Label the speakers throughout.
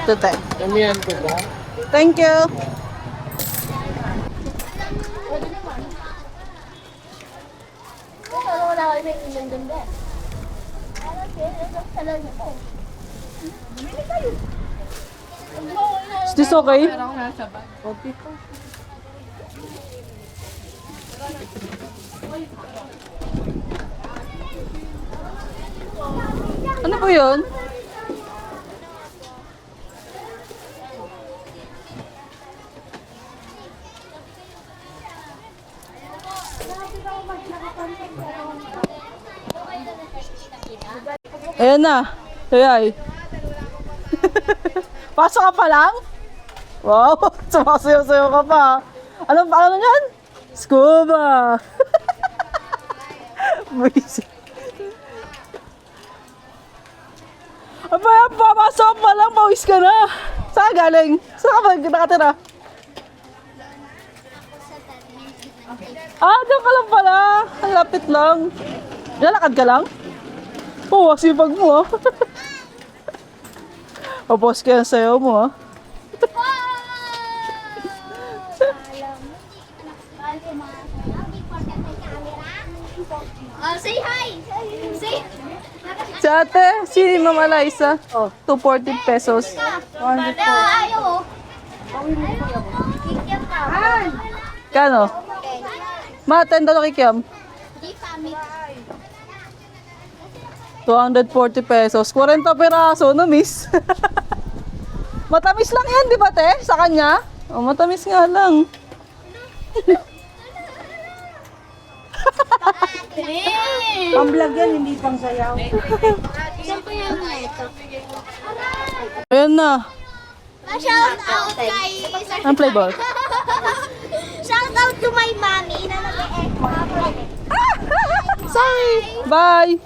Speaker 1: Tute.
Speaker 2: Kamihan ko ba?
Speaker 1: Thank you. Is this okay? Ano po yun? Ayan na. Ayay. Pasok ka pa lang? Wow, sumasayaw-sayaw ka pa. Ano yan? Scuba. Buisit. Abay, papasok pa lang, pawis ka na. Saan galing? Saan ka ba nakatira? Ah, diyan ka lang pala. Ang lapit lang. Lalakad ka lang? Oo, sipag mo ah. Papos ka yung sayaw mo ah.
Speaker 3: Say hi! Say!
Speaker 1: Si ate, si Mama Liza. 240 pesos.
Speaker 3: Ayaw! Kikyam ka.
Speaker 1: Kano? Ma, 10 dalo kikiam.
Speaker 3: Di pamit.
Speaker 1: 240 pesos. 40 peraso na, miss. Matamis lang yan, di ba, te? Sa kanya? Oh, matamis nga lang.
Speaker 4: Pang-vlog yan, hindi pang sayaw.
Speaker 3: Saan po yan na ito?
Speaker 1: Ayan na.
Speaker 3: Shout out kay...
Speaker 1: Ang flavor.
Speaker 3: Shout out to my mommy na nag-e-echo.
Speaker 1: Sorry. Bye.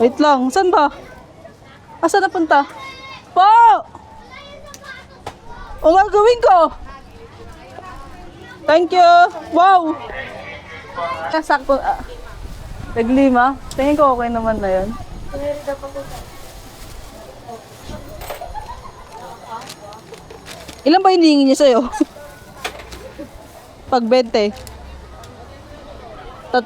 Speaker 1: Wait lang. Saan ba? Asa napunta? Po! O nga gawin ko? Thank you. Wow. Sakto. Naglima. Tingin ko okay naman na yan. Ilan ba hinihingi niya sa'yo? Pag 20. 3?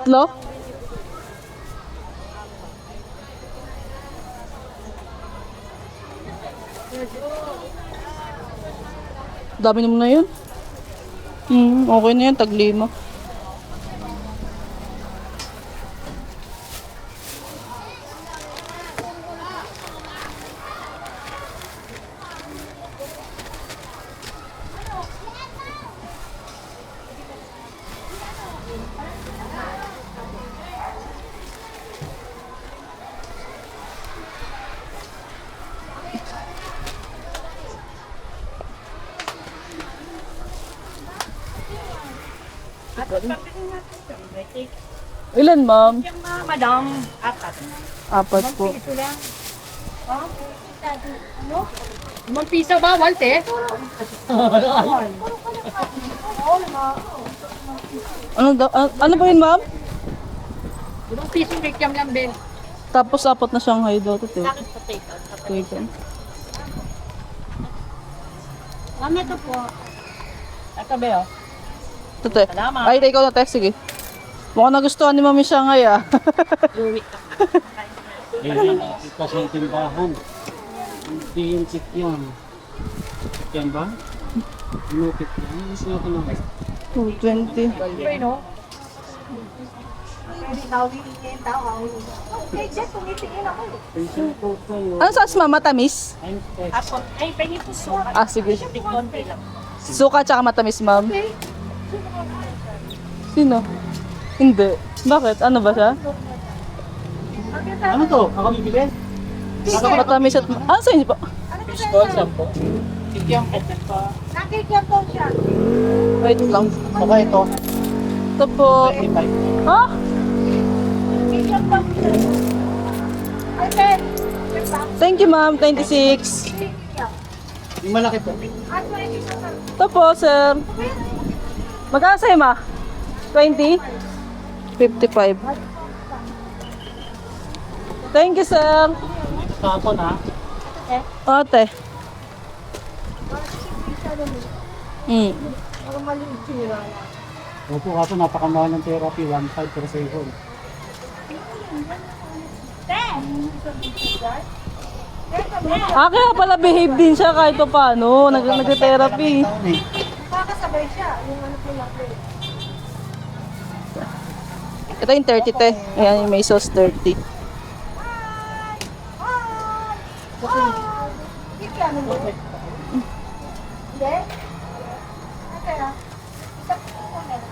Speaker 1: Dami naman na yun. Okay na yan, tag 5. Ilan, ma'am?
Speaker 4: Madam, apat.
Speaker 1: 4 po.
Speaker 4: Piso lang. Limang piso bawal, te.
Speaker 1: Ano ba yun, ma'am?
Speaker 4: Limang piso kikiam lang, Ben.
Speaker 1: Tapos 4 na Shanghai daw. Ito.
Speaker 4: Bakit potato?
Speaker 1: Wait lang.
Speaker 4: Ma'am, ito po. Ito, Be, oh.
Speaker 1: Ito.
Speaker 4: Salamat.
Speaker 1: Ay, ikaw na, te. Sige. Mukhang nagustuhan ni Mami Shanghai, ah.
Speaker 4: Luwi ka.
Speaker 2: Kasi yung timbahan. Hindi yung check yan. Yan ba? Inukit yan. Gusto ko naman.
Speaker 1: 220.
Speaker 4: Ito, no?
Speaker 1: Ano sauce, ma'am? Matamis?
Speaker 4: Ako, ay, pengi po suka.
Speaker 1: Ah, sige.
Speaker 4: Konti lang.
Speaker 1: Suka tsaka matamis, ma'am. Sino? Hindi. Bakit? Ano ba siya?
Speaker 2: Ano to? Ako bibili?
Speaker 1: Matamis at... Ano sa inyo po?
Speaker 2: Fish ball, 10. Kikiam ko.
Speaker 4: Nakikiam po siya.
Speaker 1: Wait lang.
Speaker 2: Saka ito.
Speaker 1: Ito po.
Speaker 2: 25.
Speaker 1: Ha?
Speaker 4: Nakikiam po siya. Ay, Ben.
Speaker 1: Thank you, ma'am. 26.
Speaker 2: Yung malaki po.
Speaker 1: Ito po, sir. Magkano sa'yo, ma? 20? 55. Thank you, sir.
Speaker 2: Tapon ha.
Speaker 1: Ate.
Speaker 2: Opo, kaso napakamahal ng therapy. 1.5 per session.
Speaker 1: Kaya pala behave din siya kahit pa paano. Nag-therapy.
Speaker 4: Nakakasabay siya. Yung ano po lang.
Speaker 1: Ito yung 30 te. Ayan yung may sauce 30.
Speaker 4: Hindi? Ate ah. Isang po meron.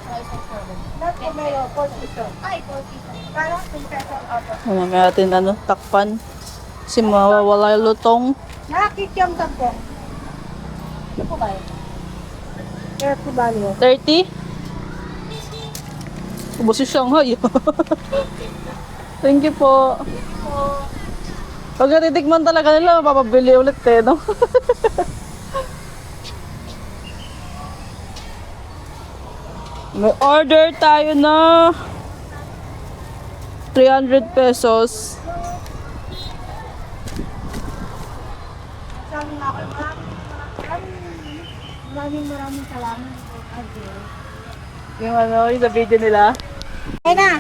Speaker 4: Lahat po meron. 40. Ay, 40. Parang 10 pesos. Opo.
Speaker 1: Ano natin takpan. Kasi mawawala yung lutong.
Speaker 4: Nakikiam ka po. Ano po kayo? Kaya po ba niyo?
Speaker 1: 30? Ubus yung Shanghai. Thank you po. Pag natitikman talaga nila, mapapabili ulit eh, no? May order tayo na 300 pesos.
Speaker 4: Sabi nga ako, maraming salamat.
Speaker 1: Yung yung sa video nila.
Speaker 4: Kaya na.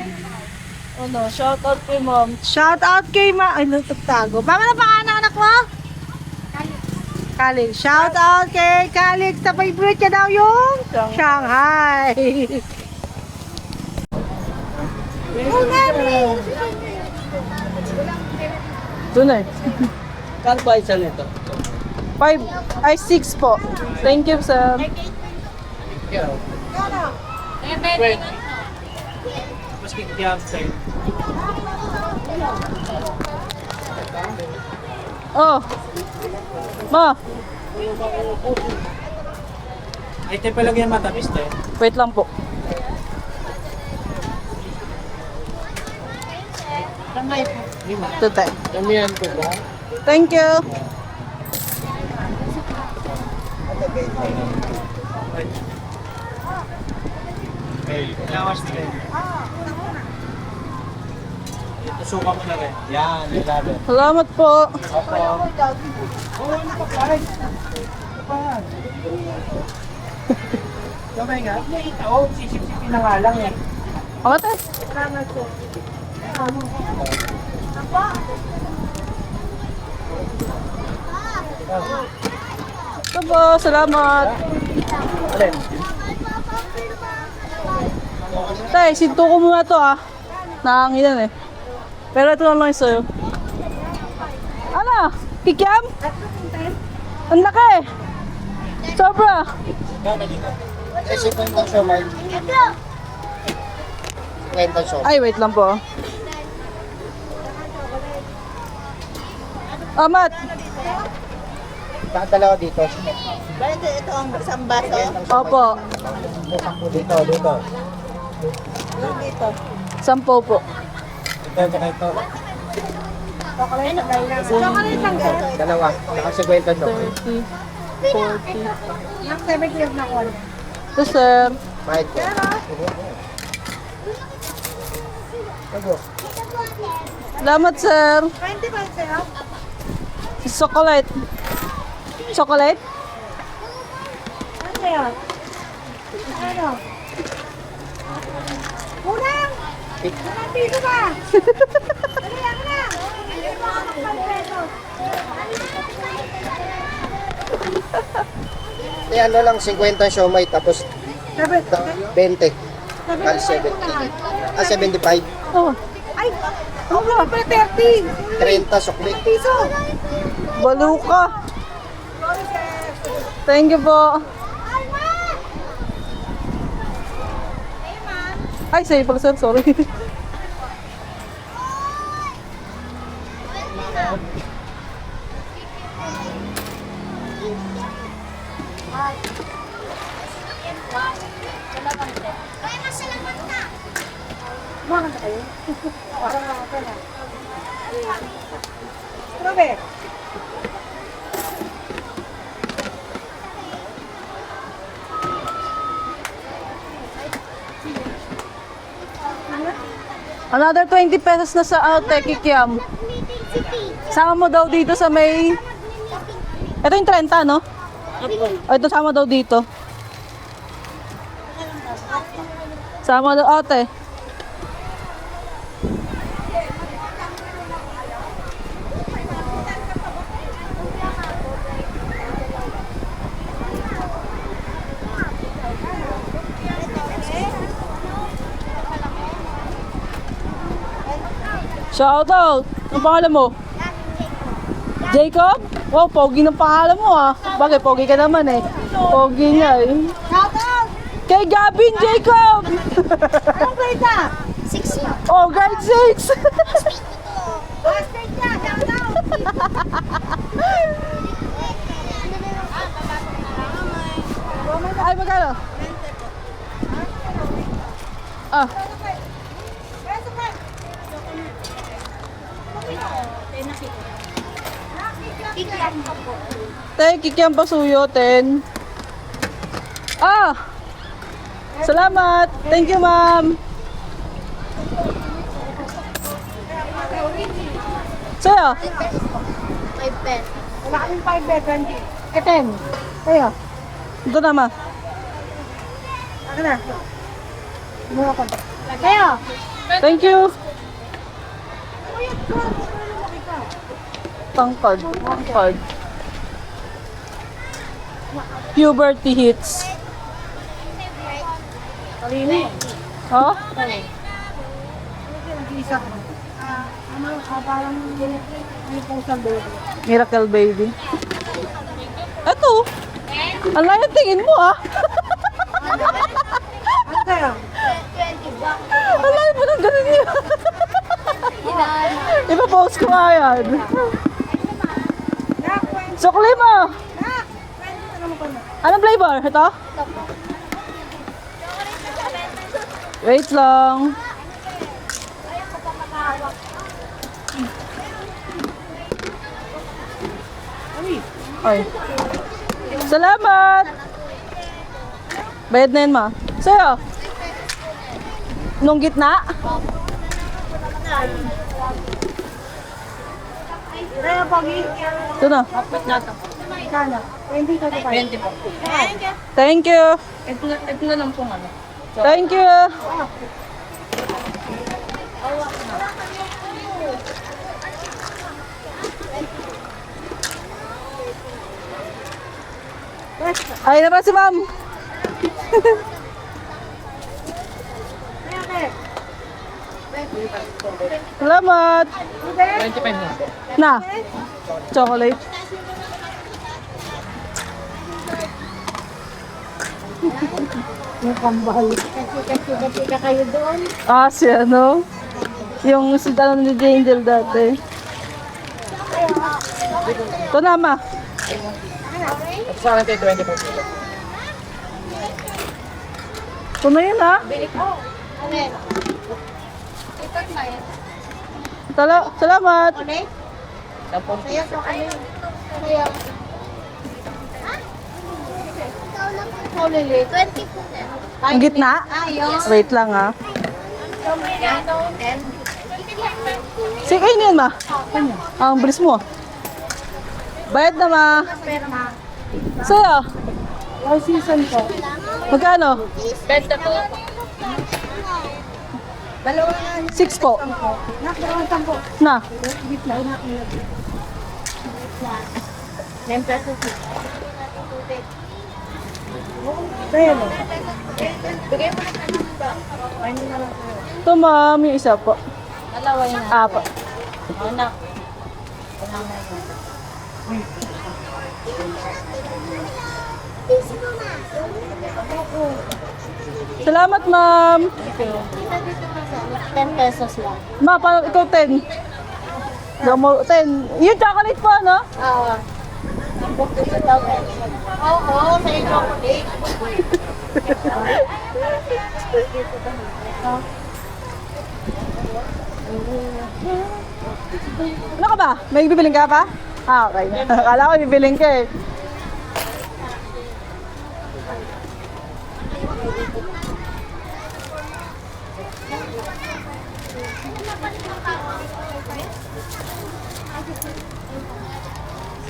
Speaker 1: Ano, shout out kay mom.
Speaker 4: Shout out kay Ay, natagtago. Mama na pangalan anak mo? Kalik. Shout out kay Kalik. Sa favorite niya daw yung Shanghai. Oh, mami.
Speaker 1: Doon eh.
Speaker 2: Kano ba isa nito?
Speaker 1: 5, ay 6 po. Thank you, sir.
Speaker 2: Wait. Mas kikiyam sa'yo.
Speaker 1: Oh. Ma,
Speaker 2: Ay, tayo palagyan matamis tayo.
Speaker 1: wait lang po. Ito tayo.
Speaker 2: Damihan ko ba?
Speaker 1: Thank you.
Speaker 2: Lawas din. Tusukan mo na rin. Yan, ilabi.
Speaker 1: Salamat po.
Speaker 2: Opo. Oo, ano pa pa? Ano pa? Sabay nga? Oo, sisip-sipin na nga lang eh.
Speaker 1: Ate. Ito po, salamat.
Speaker 2: Alin?
Speaker 1: Tay, sinto ko muna to ah. Nakanginan eh. Pero ito lang yung sa'yo. Ano? Kikiam? Ang laki! Sobra!
Speaker 2: Kasi kung yung siya may... Kwenta siya.
Speaker 1: Ay, wait lang po. Amat!
Speaker 2: Dalawa dito.
Speaker 4: Ito ang isang baso.
Speaker 1: Opo.
Speaker 2: Dito, dito.
Speaker 4: Dito.
Speaker 1: 10 po.
Speaker 2: Ito, tsaka ito.
Speaker 4: Chocolate lang ito.
Speaker 2: Dalawa. Nakasigwenta siya.
Speaker 1: 30, 40.
Speaker 4: Ang 7 years na ko.
Speaker 1: Ito, sir.
Speaker 2: Mahit ko.
Speaker 1: Salamat, sir.
Speaker 4: 20 ba sa'yo?
Speaker 1: Chocolate. Chocolate?
Speaker 4: Ano sa'yo? Ano? Unang! Unang piso ba? Dali lang na! Dali mo ako ng 5 pesos.
Speaker 5: Eh, ano lang, 50 siomay, tapos 20. Kali 70. 75.
Speaker 1: Oh,
Speaker 4: Ay! Ang mga pa 30!
Speaker 5: 30 sukli.
Speaker 4: Piso!
Speaker 1: baluka. Thank you po. Ay, sa'yo pala, sir. Sorry.
Speaker 3: Ay, masalamat na.
Speaker 4: Kumakan na kayo? Parang ako na. Robert!
Speaker 1: Another 20 pesos na sa Ate Kikiam.
Speaker 3: si Tito.
Speaker 1: Sama mo daw dito sa may... Ito yung 30, no? O, ito sama daw dito. Sama daw, ate. Shout out! Ang pangalan mo? Jacob? Wow, pogi ng pangalan mo ah. Bagay, pogi ka naman eh. Pogi niya eh.
Speaker 4: Shoutout!
Speaker 1: Kay Gavin Jacob!
Speaker 4: Anong grade na?
Speaker 3: 6 mo.
Speaker 1: Oh, grade 6!
Speaker 4: Last grade niya, shoutout!
Speaker 1: Ay, magkano? Ah,
Speaker 3: Bigyan pa po.
Speaker 1: te, kikiam pasuyo, 10. Ah! Salamat! Thank you, ma'am! Sa'yo?
Speaker 3: 5 pesos.
Speaker 4: Wala kaming 5 bed, 20. 10. Ayo.
Speaker 1: Ito na, ma.
Speaker 4: Ako na. Muna ko. Kayo.
Speaker 1: Thank you! Tangkad. Tangkad. Puberty hits.
Speaker 4: Kalini.
Speaker 1: Oh?
Speaker 4: Isa ko. Parang may pusang baby.
Speaker 1: Miracle baby. Ito. Ang layo tingin mo ah.
Speaker 4: Ano kayo?
Speaker 3: 20 ba?
Speaker 1: Ang layo mo ng ganun yun. Ipapost ko nga yan.
Speaker 4: Nak,
Speaker 1: Sukli mo.
Speaker 4: nak. 20 na mo ko na.
Speaker 1: Anong flavor? Ito? Wait lang. Ay. Salamat! Bayad na yun, ma. Sa'yo? Nung gitna?
Speaker 4: Kaya pogi.
Speaker 1: Ito na.
Speaker 4: Kano? 20 ka pa. 20 po.
Speaker 1: Thank you.
Speaker 2: Ito na lang pong ano.
Speaker 1: Thank you. Ay na pa si ma'am. Salamat.
Speaker 2: 25 na po.
Speaker 1: Na. Chocolate.
Speaker 4: Yung kambal. Kasi ka kayo doon.
Speaker 1: Ah, si ano? Yung si ano ni Angel dati. Ito na, ma.
Speaker 2: At sa akin tayo 25 po.
Speaker 1: Ito na yun, ah. Salamat.
Speaker 2: Tapos,
Speaker 3: Ikaw na po. 20 po.
Speaker 1: Ang gitna? Wait lang, ah. Sige, kayo yan, ma. Ang bilis mo. Bayad na, ma. Sa'yo?
Speaker 4: All season po.
Speaker 1: Magkano?
Speaker 2: 20 po.
Speaker 1: 6 po.
Speaker 4: Nak, dalawang tampo.
Speaker 1: Na.
Speaker 4: Gitna, nak.
Speaker 3: 10 pesos.
Speaker 4: Kaya mo.
Speaker 1: Ito, ma'am. Yung isa po.
Speaker 3: Dalawa yun.
Speaker 1: Apo.
Speaker 3: Anak.
Speaker 1: Salamat, ma'am.
Speaker 3: 10 pesos lang.
Speaker 1: Ma, paano ikaw 10? Mo 10. Yung chocolate po, no?
Speaker 3: Oo. Oo, sa chocolate.
Speaker 1: Ano ka ba? May bibiling ka pa? Ah, okay. Akala ko bibiling ka eh.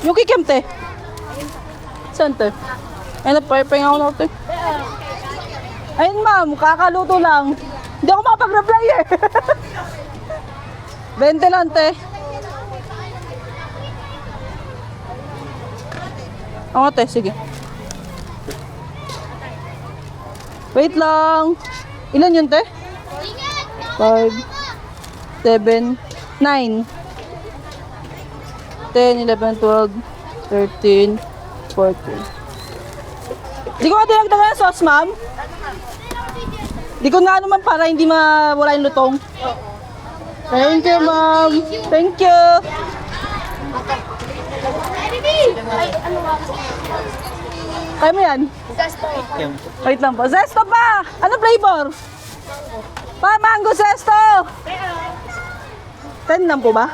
Speaker 1: Yung kikiam, te. Saan, te? Ay, napahinga ako na, te. Ayun, ma'am. Kakaluto lang. Hindi ako makapag-reply eh. 20 lang, te. Oo, te. Sige. Wait lang. Ilan yun, te? 5, 7, 9, 10, 11, 12, 13, 14. Di ko nga dinagdagan ng sauce, ma'am. Di ko na naman para hindi mawala yung lutong. Thank you, ma'am. Thank you. Kaya mo yan? Wait lang po. Zesto pa! Ano flavor? Pa, mango zesto! 10 lang po ba?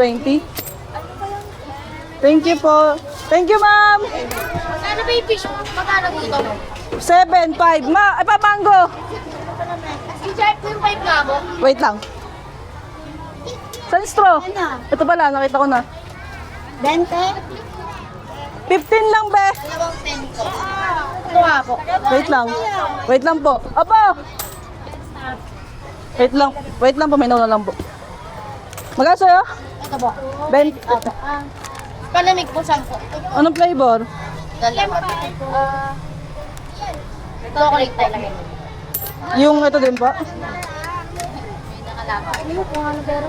Speaker 1: 20. Thank you po. Thank you, ma'am.
Speaker 3: Magkano ba yung fish? Magkano dito?
Speaker 1: 7, 5. Ay pa, mango.
Speaker 3: I-check ko yung 5 nga mo.
Speaker 1: Wait lang. Saan straw? Ito pala, nakita ko na.
Speaker 3: 20?
Speaker 1: 15 lang, be.
Speaker 3: Dalawang 10 ko. Ito nga po.
Speaker 1: Wait lang. Wait lang po. Opo! Wait lang. Wait lang po, may nauna lang po. Magkano sa'yo?
Speaker 3: Ito po.
Speaker 1: 20.
Speaker 3: Palamig po 10.
Speaker 1: Anong flavor?
Speaker 3: Dalawa. Chocolate tayo lagay.
Speaker 1: Yung ito din po.
Speaker 3: Ano mo kung ano pero?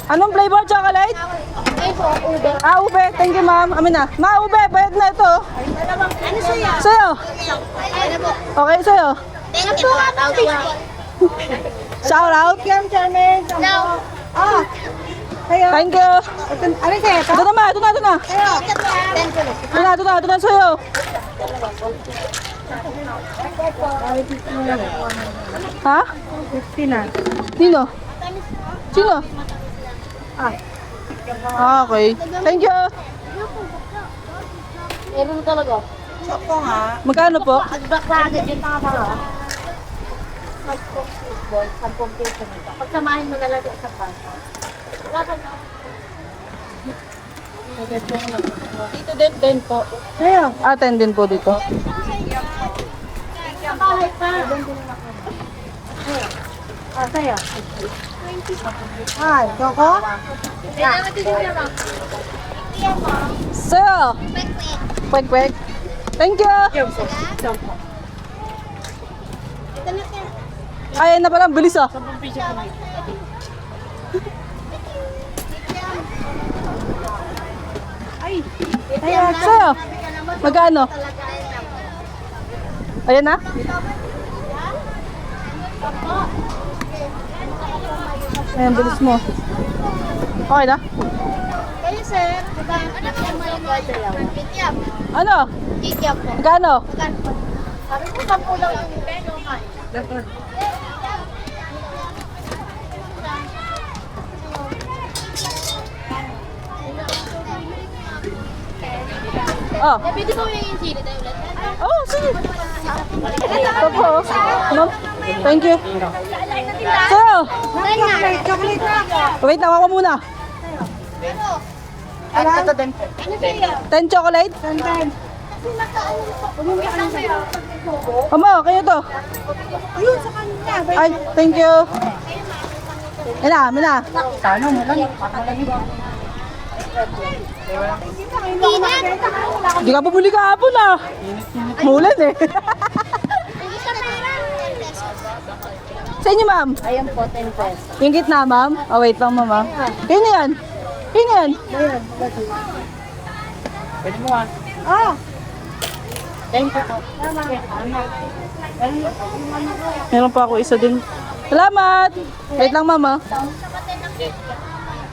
Speaker 1: Anong flavor chocolate?
Speaker 3: Ay po, ube.
Speaker 1: Ah, ube. Thank you, ma'am. Amin na. Ma, ube. Bayad na ito.
Speaker 3: Ano sa'yo?
Speaker 1: Sa'yo.
Speaker 3: Ano po?
Speaker 1: Okay, sa'yo.
Speaker 3: Thank you po.
Speaker 1: Shout out.
Speaker 3: No.
Speaker 1: Thank you.
Speaker 4: Ano sa'yo?
Speaker 1: Ito na, ma. Ito na, ito na.
Speaker 3: 10 ko lang.
Speaker 1: Ito na sa'yo. Ha?
Speaker 4: 50 na.
Speaker 1: Sino? Sino? Ah, okay. Thank you.
Speaker 3: Meron talaga.
Speaker 1: Magkano po?Ag-back
Speaker 3: na agad yung mga para. Mag-football, 10 peso nito. Pagsamahin mo talaga sa basa. Wala ka na. Dito din po.
Speaker 1: Sa'yo. Aten din po dito.
Speaker 3: Sa bahay pa.
Speaker 4: Sa'yo. Ay, Coco?
Speaker 1: Sa'yo. Kwek, kwek. Thank you. Ay, na pala. Bilis ah. Sa'yo. Magkano? Ayan na. Ayan, bilis mo. Okay na?
Speaker 3: Kayo sir, ano po yung sayaw? Kityap.
Speaker 1: Ano?
Speaker 3: Kityap po.
Speaker 1: Magkano?
Speaker 3: Sabi ko 10 lang yung peso.
Speaker 1: Oh.
Speaker 3: Pwede ko yung sili tayo ulit.
Speaker 1: Oh, sige. Ito po. Ma'am, thank you. Sa'yo.
Speaker 4: Chocolate na.
Speaker 1: Wait lang ako muna.
Speaker 3: Ito din po.
Speaker 1: 10 chocolate?
Speaker 4: Sandan.
Speaker 1: Mama, kayo to.
Speaker 4: Ayun, sa kanya.
Speaker 1: Ay, thank you. Mina.
Speaker 3: Hindi na.
Speaker 1: Hindi ka bumuli kahapon ah. Mulan eh. Sa inyo, ma'am?
Speaker 3: Ayan po, 10 pesos.
Speaker 1: Yung gitna, ma'am? Oh, wait lang, mama. Kayo na yan. Kayo na yan.
Speaker 2: Pwede mo ah.
Speaker 4: Oh,
Speaker 3: Thank you po.
Speaker 1: Meron pa ako isa din. Salamat. Wait lang, mama.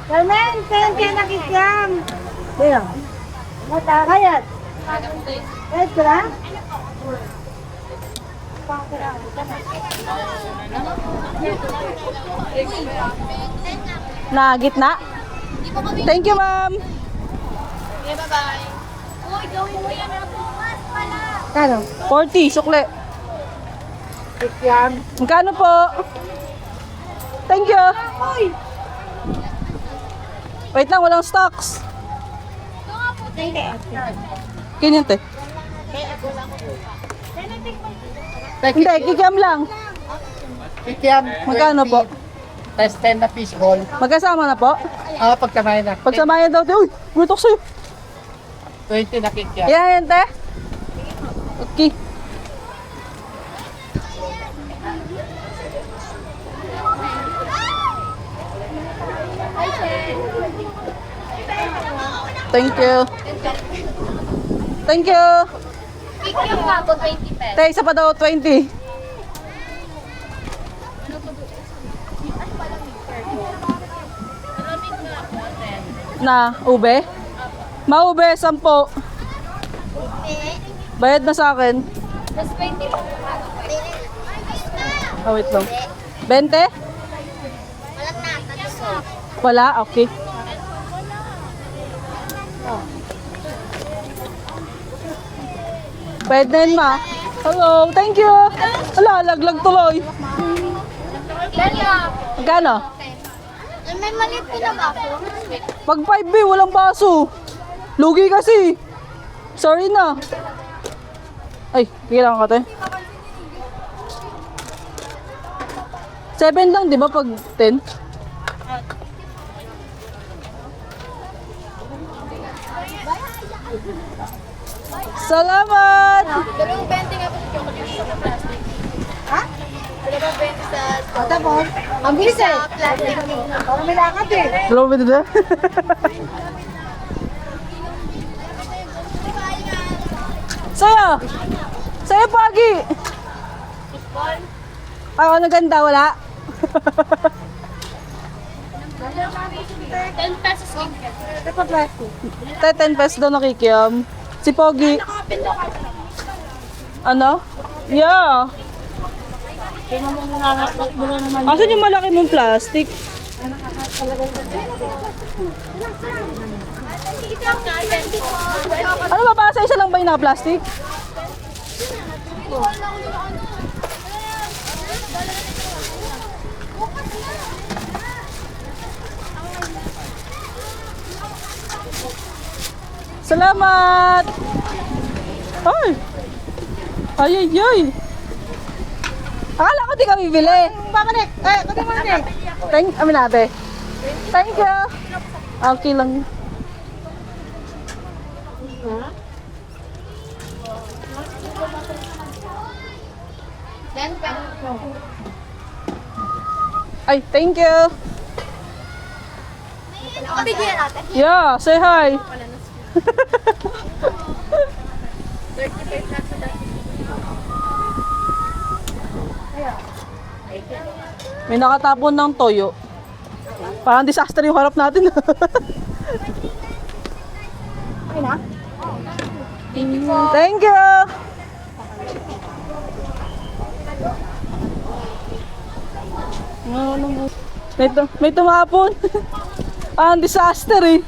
Speaker 4: Carmen, saan kayo nakikiam? Kaya. Kayat. Kayat ka na?
Speaker 1: Na gitna. Thank you, ma'am.
Speaker 3: Okay, bye-bye. Uy, gawin mo yan na bukas pala.
Speaker 4: Kano?
Speaker 1: 40, sukle.
Speaker 4: Kikiam.
Speaker 1: Magkano po? Thank you. you. Wait lang, walang stocks. Ganyan, te. Hindi, kikiam lang.
Speaker 5: Kikiam.
Speaker 1: Magkano po?
Speaker 5: Test 10 na fishball.
Speaker 1: Magkasama na po?
Speaker 5: Pagkamayan na.
Speaker 1: Pagsamayan daw, te. Uy, butok sa'yo.
Speaker 5: 20 na kikiam.
Speaker 1: Yan, te. Okay. Thank you. Thank you.
Speaker 3: Kikiam nga po, 20 pesos.
Speaker 1: Te, isa pa daw, 20. Na, ube? Maube, 10. Bayad na sa akin.
Speaker 3: Tapos 20 po.
Speaker 1: Oh, wait lang. 20?
Speaker 3: Walang nata.
Speaker 1: Wala? Okay. Pwede na yun, ma. Hello, thank you. Wala, laglag tuloy.
Speaker 3: Dali.
Speaker 1: Magkano?
Speaker 3: May maliit po na baso.
Speaker 1: Pag 5B, walang baso. Lugi kasi. Sorry na. Ay, kailangan ka, te. 7 lang, di ba, pag 10? Salamat!
Speaker 3: Dalawang 20 nga po sa chocolate sa plastic.
Speaker 4: Ha?
Speaker 3: Dalawang 20 sa
Speaker 4: Tapos, ang bilis eh.
Speaker 3: plastic.
Speaker 4: Parang may lakad eh.
Speaker 1: Hello, ba dito? Sa'yo! Sa'yo, Pagi! Ano ganda, wala?
Speaker 3: 10 pesos lang.
Speaker 4: Ito pa plastic.
Speaker 1: 10 pesos daw nakikiam. Si Pogi. Ano? Yeah. Asan yung malaki mong plastic? Ano ba ba? Sa isa lang ba yung naka-plastic? Salamat! Ay! Ay, ay, ay! Akala ko di ka bibili.
Speaker 4: Bakit? Kunin mo na eh.
Speaker 1: Amin ate. Thank you. Okay lang. Ay, thank you.
Speaker 3: Ako bigyan natin.
Speaker 1: Yeah, say hi. May nakatapon ng toyo. Parang disaster yung harap natin. Thank you. May tumapon. Ang disaster eh.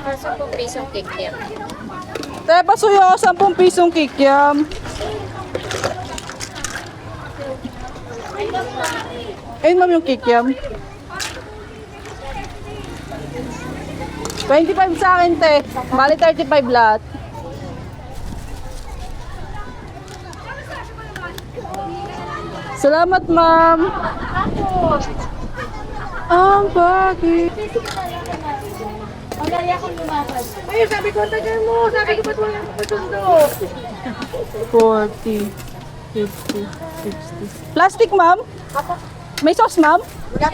Speaker 3: Kaso po pisong kikiam.
Speaker 1: Te, pasuyo ako 10 pisong kikiam. Ayun ma'am yung kikiam. 25 sa akin, te. Bali 35 lahat. Salamat, ma'am. Ang bagay.
Speaker 4: Ayun, sabi ko, tagal mo. Sabi ko, ba't wala akong pasundo?
Speaker 1: 40, 50, 60. Plastic, ma'am? May sauce, ma'am?
Speaker 4: Wala.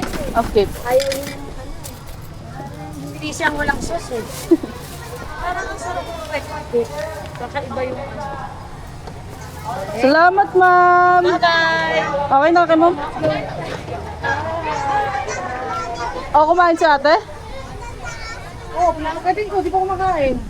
Speaker 1: Okay.
Speaker 4: Ayaw yun. Hindi siyang walang sauce eh. Parang ang sarap ng red. Kakaiba yung ano.
Speaker 1: Salamat, ma'am.
Speaker 4: Bye-bye!
Speaker 1: Okay na kay ma'am? O, kumain si ate?
Speaker 4: Oh, pinakagating ko. Di pa kumakain.